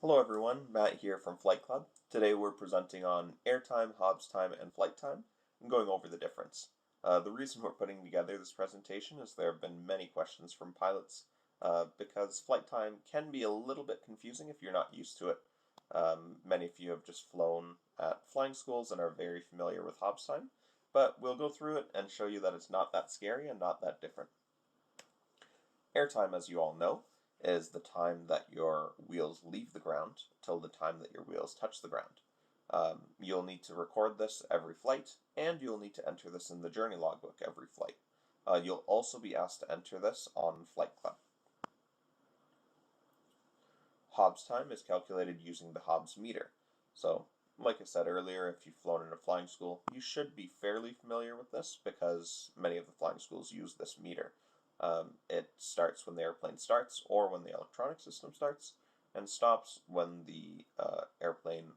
Hello everyone, Matt here from Flight Club. Today we're presenting on Airtime, Hobbs Time, and Flight Time, and going over the difference. The reason we're putting together this presentation is there have been many questions from pilots because flight time can be a little bit confusing if you're not used to it. Many of you have just flown at flying schools and are very familiar with Hobbs Time, but we'll go through it and show you that it's not that scary and not that different. Airtime, as you all know, is the time that your wheels leave the ground till the time that your wheels touch the ground. You'll need to record this every flight, and you'll need to enter this in the journey logbook every flight. You'll also be asked to enter this on Flight Club. Hobbs time is calculated using the Hobbs meter. So, like I said earlier, if you've flown in a flying school, you should be fairly familiar with this because many of the flying schools use this meter. It starts when the airplane starts or when the electronic system starts, and stops when the airplane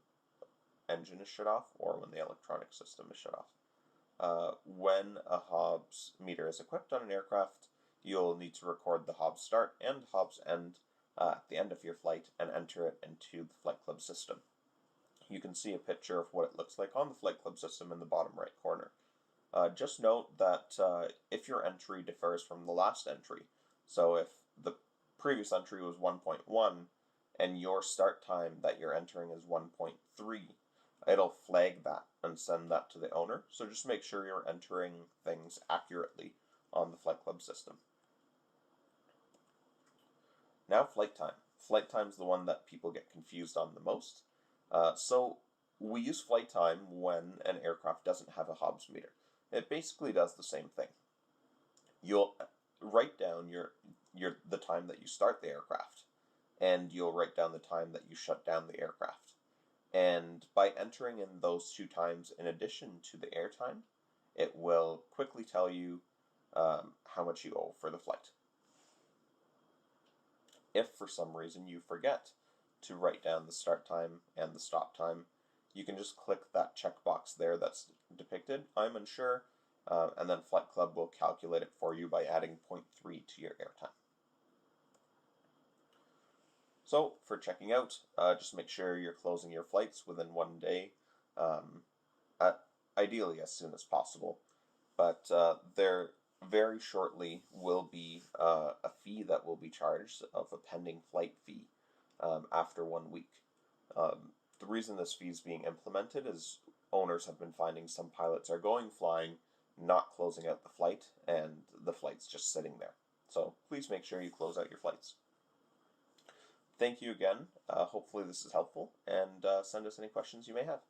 engine is shut off or when the electronic system is shut off. When a Hobbs meter is equipped on an aircraft, you'll need to record the Hobbs start and Hobbs end at the end of your flight and enter it into the Flight Club system. You can see a picture of what it looks like on the Flight Club system in the bottom right corner. Just note that if your entry differs from the last entry, so if the previous entry was 1.1 and your start time that you're entering is 1.3, it'll flag that and send that to the owner. So just make sure you're entering things accurately on the Flight Club system. Now flight time. Flight time is the one that people get confused on the most. So we use flight time when an aircraft doesn't have a Hobbs meter. It basically does the same thing. You'll write down the time that you start the aircraft, and you'll write down the time that you shut down the aircraft. And by entering in those two times in addition to the airtime, it will quickly tell you how much you owe for the flight. If for some reason you forget to write down the start time and the stop time, you can just click that checkbox there that's depicted, I'm unsure, and then Flight Club will calculate it for you by adding 0.3 to your airtime. So, for checking out, just make sure you're closing your flights within 1 day, ideally as soon as possible. But there very shortly will be a fee that will be charged of a pending flight fee after 1 week. The reason this fee is being implemented is owners have been finding some pilots are going flying, not closing out the flight, and the flight's just sitting there. So please make sure you close out your flights. Thank you again. Hopefully this is helpful, and send us any questions you may have.